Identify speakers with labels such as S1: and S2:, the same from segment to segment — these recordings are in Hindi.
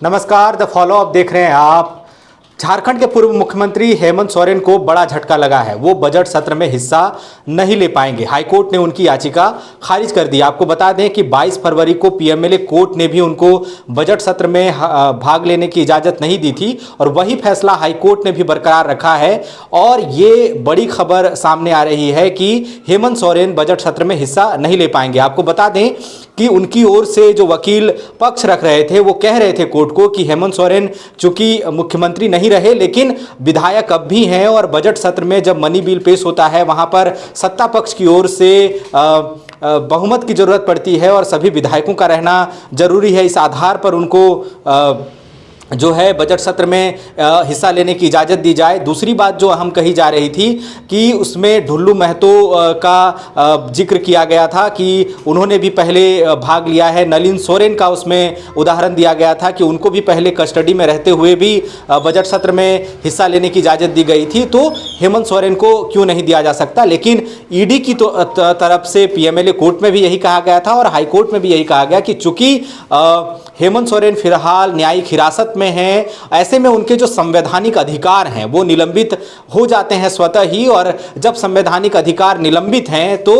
S1: नमस्कार, द फॉलो अप देख रहे हैं आप। झारखंड के पूर्व मुख्यमंत्री हेमंत सोरेन को बड़ा झटका लगा है। वो बजट सत्र में हिस्सा नहीं ले पाएंगे। हाईकोर्ट ने उनकी याचिका खारिज कर दी। आपको बता दें कि 22 फरवरी को पीएमएलए कोर्ट ने भी उनको बजट सत्र में भाग लेने की इजाजत नहीं दी थी और वही फैसला हाईकोर्ट ने भी बरकरार रखा है। और ये बड़ी खबर सामने आ रही है कि हेमंत सोरेन बजट सत्र में हिस्सा नहीं ले पाएंगे। आपको बता दें कि उनकी ओर से जो वकील पक्ष रख रहे थे वो कह रहे थे कोर्ट को कि हेमंत सोरेन चूंकि मुख्यमंत्री नहीं रहे लेकिन विधायक अब भी हैं और बजट सत्र में जब मनी बिल पेश होता है वहां पर सत्ता पक्ष की ओर से बहुमत की जरूरत पड़ती है और सभी विधायकों का रहना जरूरी है। इस आधार पर उनको जो है बजट सत्र में हिस्सा लेने की इजाज़त दी जाए। दूसरी बात जो अहम कही जा रही थी कि उसमें ढुल्लू महतो का जिक्र किया गया था कि उन्होंने भी पहले भाग लिया है। नलिन सोरेन का उसमें उदाहरण दिया गया था कि उनको भी पहले कस्टडी में रहते हुए भी बजट सत्र में हिस्सा लेने की इजाज़त दी गई थी। तो हेमंत सोरेन को क्यों नहीं दिया जा सकता। लेकिन ईडी की तरफ से पीएमएलए कोर्ट में भी यही कहा गया था और हाईकोर्ट में भी यही कहा गया कि चूंकि हेमंत सोरेन फिलहाल न्यायिक हिरासत में हैं, ऐसे में उनके जो संवैधानिक अधिकार हैं वो निलंबित हो जाते हैं स्वतः ही। और जब संवैधानिक अधिकार निलंबित हैं तो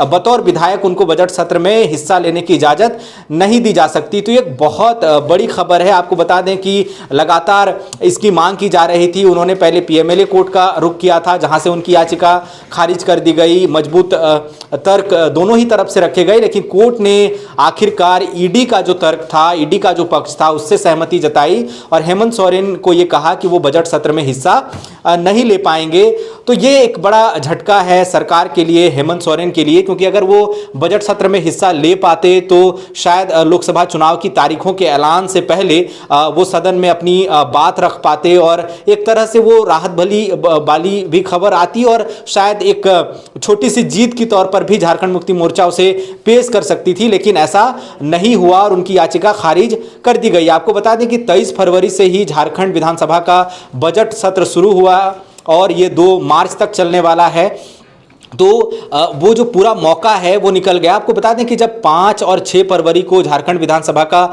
S1: बतौर विधायक उनको बजट सत्र में हिस्सा लेने की इजाज़त नहीं दी जा सकती। तो ये एक बहुत बड़ी खबर है। आपको बता दें कि लगातार इसकी मांग की जा रही थी। उन्होंने पहले पीएमएलए कोर्ट का रुख किया था जहां से उनकी याचिका खारिज कर दी गई। मजबूत तर्क दोनों ही तरफ से रखे गए लेकिन कोर्ट ने आखिरकार ईडी का जो तर्क था, ईडी का जो पक्ष था, उससे सहमति जताई और हेमंत सोरेन को यह कहा कि वो बजट सत्र में हिस्सा नहीं ले पाएंगे। तो ये एक बड़ा झटका है सरकार के लिए, हेमंत सोरेन के लिए, क्योंकि अगर वो बजट सत्र में हिस्सा ले पाते तो शायद लोकसभा चुनाव की तारीखों के ऐलान से पहले वो सदन में अपनी बात रख पाते और एक तरह से वो राहत भली वाली भी खबर आती और शायद एक छोटी सी जीत के तौर पर भी झारखंड मुक्ति मोर्चा उसे पेश कर सकती थी। लेकिन ऐसा नहीं हुआ और उनकी याचिका खारिज कर दी गई। आपको बता दें कि 23 फरवरी से ही झारखंड विधानसभा का बजट सत्र शुरू हुआ और ये 2 मार्च तक चलने वाला है। तो वो जो पूरा मौका है वो निकल गया। आपको बता दें कि जब 5 और 6 फरवरी को झारखंड विधानसभा का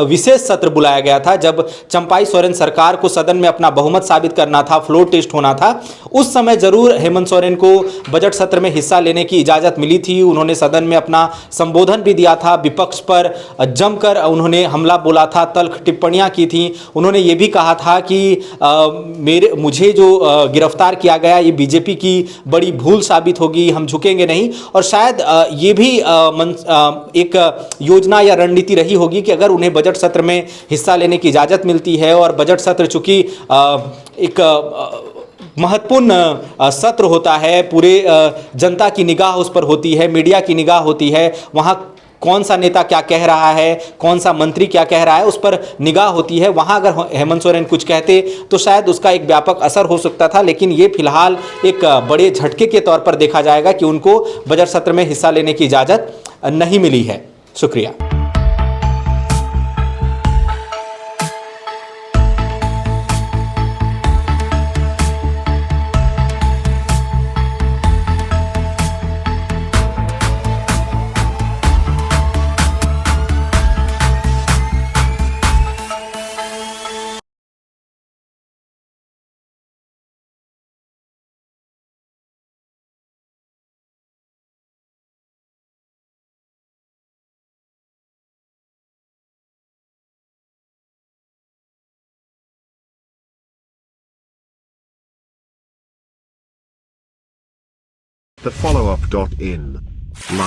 S1: विशेष सत्र बुलाया गया था, जब चंपाई सोरेन सरकार को सदन में अपना बहुमत साबित करना था, फ्लोर टेस्ट होना था, उस समय जरूर हेमंत सोरेन को बजट सत्र में हिस्सा लेने की इजाज़त मिली थी। उन्होंने सदन में अपना संबोधन भी दिया था, विपक्ष पर जमकर उन्होंने हमला बोला था, तल्ख टिप्पणियां की थी। उन्होंने ये भी कहा था कि मुझे जो गिरफ्तार किया गया ये बीजेपी की बड़ी भूल साबित होगी, हम झुकेंगे नहीं। और शायद ये भी एक योजना या रणनीति रही होगी कि अगर उन्हें बजट सत्र में हिस्सा लेने की इजाज़त मिलती है और बजट सत्र चूंकि एक महत्वपूर्ण सत्र होता है, पूरे जनता की निगाह उस पर होती है, मीडिया की निगाह होती है, वहाँ कौन सा नेता क्या कह रहा है, कौन सा मंत्री क्या कह रहा है, उस पर निगाह होती है। वहाँ अगर हेमंत सोरेन कुछ कहते तो शायद उसका एक व्यापक असर हो सकता था। लेकिन ये फिलहाल एक बड़े झटके के तौर पर देखा जाएगा कि उनको बजट सत्र में हिस्सा लेने की इजाज़त नहीं मिली है। शुक्रिया।
S2: The follow-up.in